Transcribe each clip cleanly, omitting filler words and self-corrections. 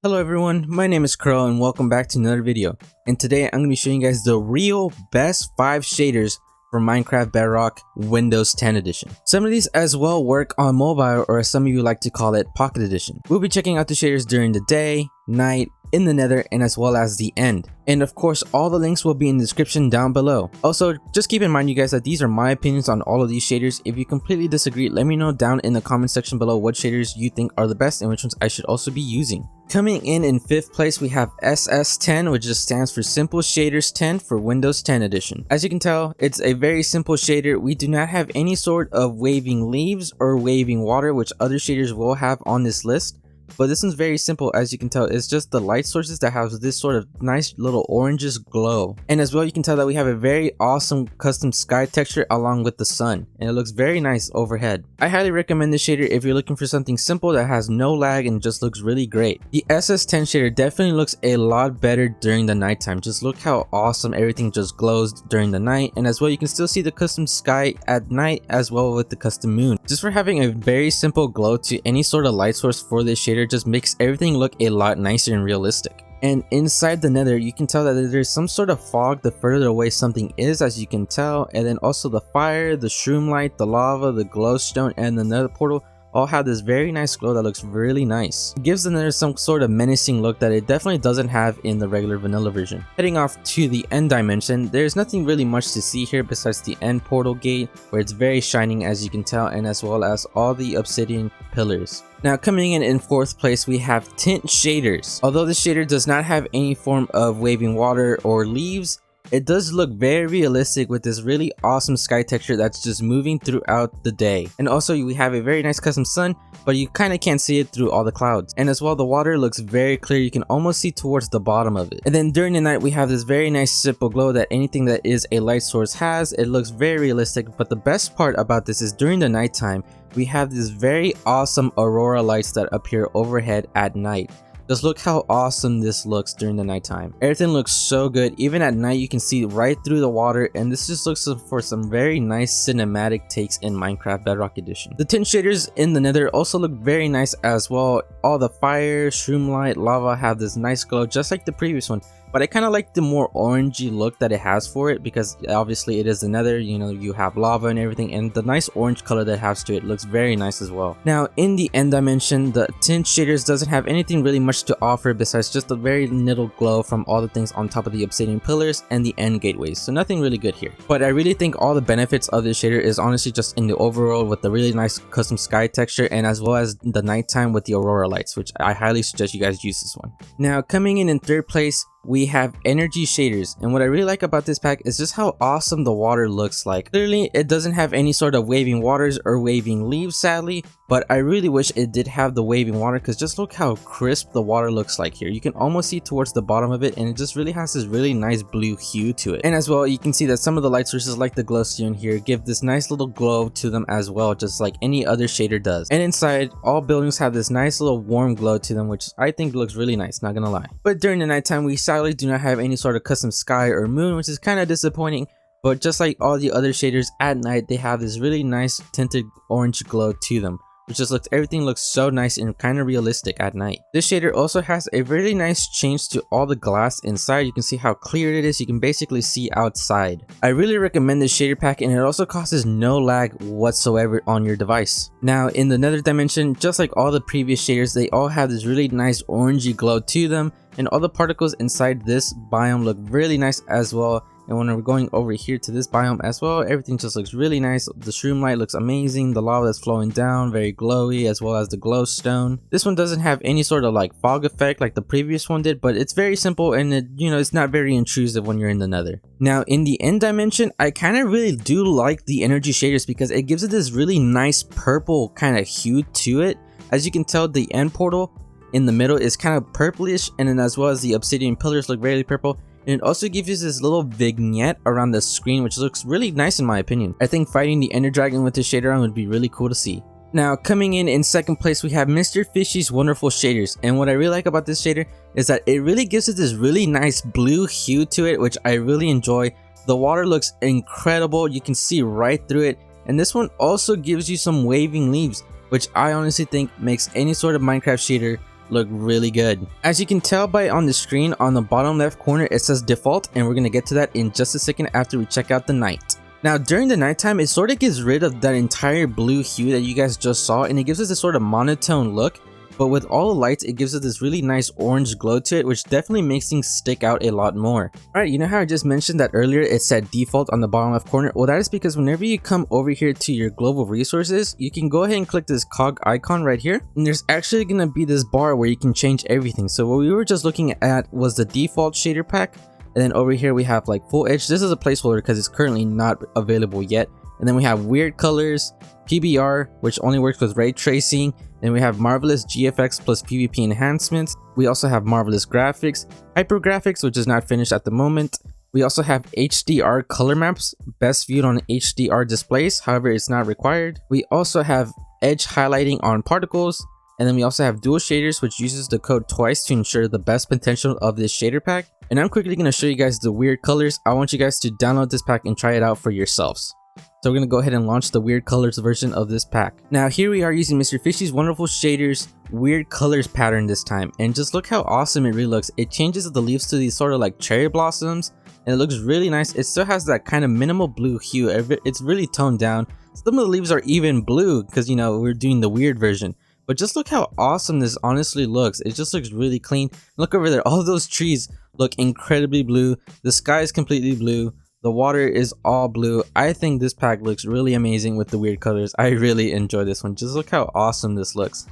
Hello everyone, my name is Crow and welcome back to another video. And today I'm going to be showing you guys the real best 5 shaders for Minecraft Bedrock Windows 10 Edition. Some of these as well work on mobile, or as some of you like to call it, Pocket Edition. We'll be checking out the shaders during the day, night, in the nether, and as well as the end. And of course, all the links will be in the description down below. Also, just keep in mind you guys that these are my opinions on all of these shaders. If you completely disagree, let me know down in the comment section below what shaders you think are the best and which ones I should also be using. Coming in 5th place, we have SS10, which just stands for Simple Shaders 10 for Windows 10 Edition. As you can tell, it's a very simple shader. We do not have any sort of waving leaves or waving water, which other shaders will have on this list. But this one's very simple. As you can tell, it's just the light sources that have this sort of nice little oranges glow. And as well, you can tell that we have a very awesome custom sky texture along with the sun, and it looks very nice overhead. I highly recommend this shader if you're looking for something simple that has no lag and just looks really great. The SS10 shader definitely looks a lot better during the nighttime. Just look how awesome everything just glows during the night, and as well you can still see the custom sky at night as well with the custom moon. Just for having a very simple glow to any sort of light source for this shader just makes everything look a lot nicer and realistic. And inside the nether, you can tell that there's some sort of fog the further away something is, as you can tell, and then also the fire, the shroom light, the lava, the glowstone, and the nether portal all have this very nice glow that looks really nice. It gives the nether some sort of menacing look that it definitely doesn't have in the regular vanilla version. Heading off to the end dimension, there's nothing really much to see here besides the end portal gate, where it's very shining as you can tell, and as well as all the obsidian pillars. Now coming in 4th place, we have Tint Shaders. Although this shader does not have any form of waving water or leaves, it does look very realistic with this really awesome sky texture that's just moving throughout the day. And also we have a very nice custom sun, but you kind of can't see it through all the clouds. And as well, the water looks very clear. You can almost see towards the bottom of it. And then during the night, we have this very nice simple glow that anything that is a light source has. It looks very realistic, but the best part about this is during the nighttime, we have these very awesome aurora lights that appear overhead at night. Just look how awesome this looks during the nighttime. Everything looks so good. Even at night, you can see right through the water, and this just looks for some very nice cinematic takes in Minecraft Bedrock Edition. The tint shaders in the nether also look very nice as well. All the fire, shroom light, lava have this nice glow just like the previous one. But I kind of like the more orangey look that it has for it, because obviously it is the nether, you know, you have lava and everything, and the nice orange color that it has to it looks very nice as well. Now in the end dimension, the tint shaders doesn't have anything really much to offer besides just a very little glow from all the things on top of the obsidian pillars and the end gateways, so nothing really good here. But I really think all the benefits of this shader is honestly just in the overall with the really nice custom sky texture, and as well as the nighttime with the aurora lights, which I highly suggest you guys use this one. Now coming in 3rd place, we have energy shaders, and what I really like about this pack is just how awesome the water looks like. Clearly it doesn't have any sort of waving waters or waving leaves sadly, but I really wish it did have the waving water, because just look how crisp the water looks like here. You can almost see towards the bottom of it, and it just really has this really nice blue hue to it. And as well, you can see that some of the light sources like the glowstone here give this nice little glow to them as well, just like any other shader does. And inside, all buildings have this nice little warm glow to them, which I think looks really nice, not gonna lie. But during the nighttime, we sadly do not have any sort of custom sky or moon, which is kind of disappointing. But just like all the other shaders, at night they have this really nice tinted orange glow to them, which just looks, everything looks so nice and kind of realistic at night. This shader also has a really nice change to all the glass inside. You can see how clear it is. You can basically see outside. I really recommend this shader pack, and it also causes no lag whatsoever on your device. Now in the nether dimension, just like all the previous shaders, they all have this really nice orangey glow to them, and all the particles inside this biome look really nice as well. And when we're going over here to this biome as well, everything just looks really nice. The shroom light looks amazing. The lava that's flowing down, very glowy, as well as the glowstone. This one doesn't have any sort of like fog effect like the previous one did, but it's very simple, and it, you know, it's not very intrusive when you're in the nether. Now in the end dimension, I kind of really do like the energy shaders because it gives it this really nice purple kind of hue to it. As you can tell, the end portal in the middle is kind of purplish, and then as well as the obsidian pillars look very purple. And it also gives you this little vignette around the screen, which looks really nice in my opinion. I think fighting the ender dragon with this shader on would be really cool to see. Now coming in 2nd place, we have Mr. Fishy's wonderful shaders, and what I really like about this shader is that it really gives it this really nice blue hue to it, which I really enjoy. The water looks incredible. You can see right through it, and this one also gives you some waving leaves, which I honestly think makes any sort of Minecraft shader look really good. As you can tell by on the screen on the bottom left corner, it says default, and we're going to get to that in just a second after we check out the night. Now during the nighttime, it sort of gets rid of that entire blue hue that you guys just saw, and it gives us this sort of monotone look. But with all the lights, it gives us this really nice orange glow to it, which definitely makes things stick out a lot more. Alright, you know how I just mentioned that earlier it said default on the bottom left corner? Well, that is because whenever you come over here to your global resources, you can go ahead and click this cog icon right here. And there's actually going to be this bar where you can change everything. So what we were just looking at was the default shader pack. And then over here we have like full edge. This is a placeholder because it's currently not available yet. And then we have weird colors, PBR, which only works with ray tracing. Then we have Marvelous GFX plus PvP enhancements. We also have Marvelous Graphics, Hyper Graphics, which is not finished at the moment. We also have HDR color maps, best viewed on HDR displays, however it's not required. We also have edge highlighting on particles. And then we also have dual shaders, which uses the code twice to ensure the best potential of this shader pack. And I'm quickly going to show you guys the weird colors. I want you guys to download this pack and try it out for yourselves. So we're going to go ahead and launch the weird colors version of this pack. Now here we are using Mr. Fishy's wonderful shaders weird colors pattern this time, and just look how awesome it really looks. It changes the leaves to these sort of like cherry blossoms, and it looks really nice. It still has that kind of minimal blue hue. It's really toned down. Some of the leaves are even blue because, you know, we're doing the weird version. But just look how awesome this honestly looks. It just looks really clean. Look over there, all those trees look incredibly blue. The sky is completely blue. The water is all blue. I think this pack looks really amazing with the weird colors. I really enjoy this one. Just look how awesome this looks.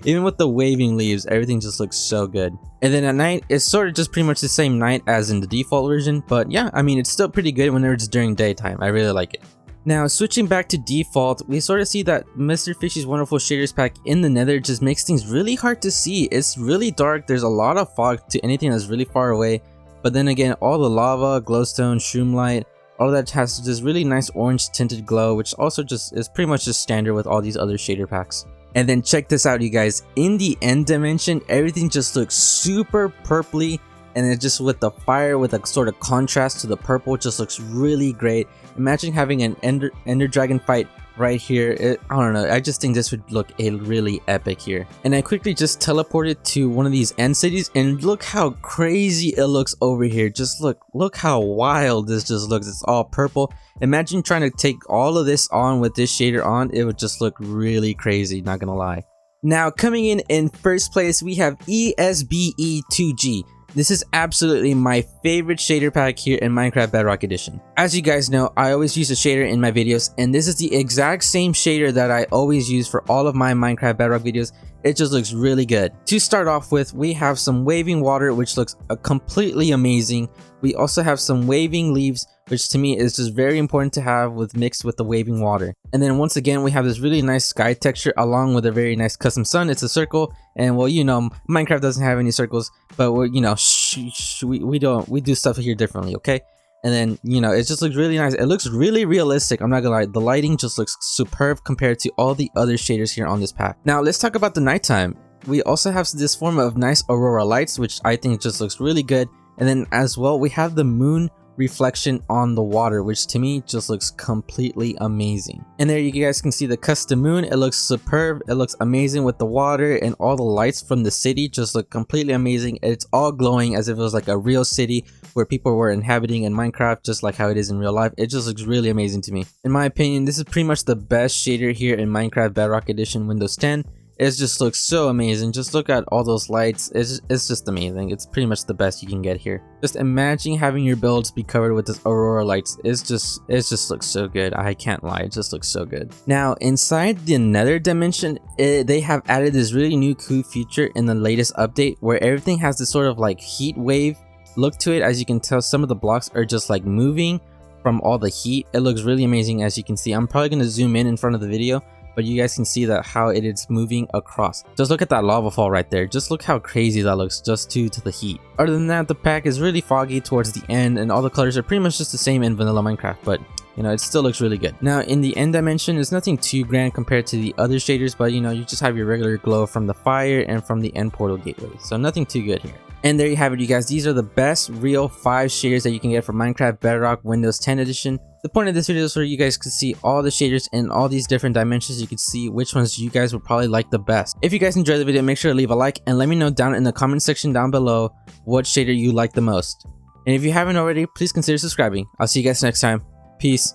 Even with the waving leaves, everything just looks so good. And then at night, it's sort of just pretty much the same night as in the default version. But yeah, I mean, it's still pretty good whenever it's during daytime. I really like it. Now, switching back to default, we sort of see that Mr. Fishy's wonderful shaders pack in the nether just makes things really hard to see. It's really dark. There's a lot of fog to anything that's really far away. But then again, all the lava, glowstone, shroom light, all of that has this really nice orange tinted glow, which also just is pretty much just standard with all these other shader packs. And then check this out, you guys. In the end dimension, everything just looks super purpley, and it just with the fire with a sort of contrast to the purple just looks really great. Imagine having an ender dragon fight right here. I don't know, I just think this would look really epic here. And I quickly just teleported to one of these end cities, and look how crazy it looks over here. Just look how wild this just looks. It's all purple. Imagine trying to take all of this on with this shader on. It would just look really crazy, not gonna lie. Now coming in first place, we have ESBE 2G. This is absolutely my favorite shader pack here in Minecraft Bedrock Edition. As you guys know, I always use a shader in my videos, and this is the exact same shader that I always use for all of my Minecraft Bedrock videos. It just looks really good. To start off with, we have some waving water, which looks completely amazing. We also have some waving leaves, which to me is just very important to have mixed with the waving water. And then once again, we have this really nice sky texture along with a very nice custom sun. It's a circle, and well, you know, Minecraft doesn't have any circles, but we're, you know, we do stuff here differently, okay? And then, you know, it just looks really nice. It looks really realistic. I'm not gonna lie, the lighting just looks superb compared to all the other shaders here on this pack. Now let's talk about the nighttime. We also have this form of nice aurora lights, which I think just looks really good. And then as well, we have the moon reflection on the water, which to me just looks completely amazing. And there you guys can see the custom moon. It looks superb. It looks amazing with the water, and all the lights from the city just look completely amazing. It's all glowing as if it was like a real city where people were inhabiting in Minecraft, just like how it is in real life. It just looks really amazing to me. In my opinion, this is pretty much the best shader here in Minecraft Bedrock Edition Windows 10. It just looks so amazing. Just look at all those lights. It's just amazing. It's pretty much the best you can get here. Just imagine having your builds be covered with this aurora lights. It just looks so good. I can't lie. It just looks so good. Now inside the nether dimension, they have added this really new cool feature in the latest update where everything has this sort of like heat wave look to it. As you can tell, some of the blocks are just like moving from all the heat. It looks really amazing. As you can see, I'm probably going to zoom in front of the video, but you guys can see that how it is moving across. Just look at that lava fall right there. Just look how crazy that looks just due to the heat. Other than that, the pack is really foggy towards the end, and all the colors are pretty much just the same in vanilla Minecraft, but you know, it still looks really good. Now in the end dimension, it's nothing too grand compared to the other shaders, but you know, you just have your regular glow from the fire and from the end portal gateway, so nothing too good here. And there you have it, you guys. These are the best real 5 shaders that you can get for Minecraft Bedrock Windows 10 Edition. The point of this video is for you guys to see all the shaders in all these different dimensions. You can see which ones you guys would probably like the best. If you guys enjoyed the video, make sure to leave a like and let me know down in the comment section down below what shader you like the most. And if you haven't already, please consider subscribing. I'll see you guys next time. Peace.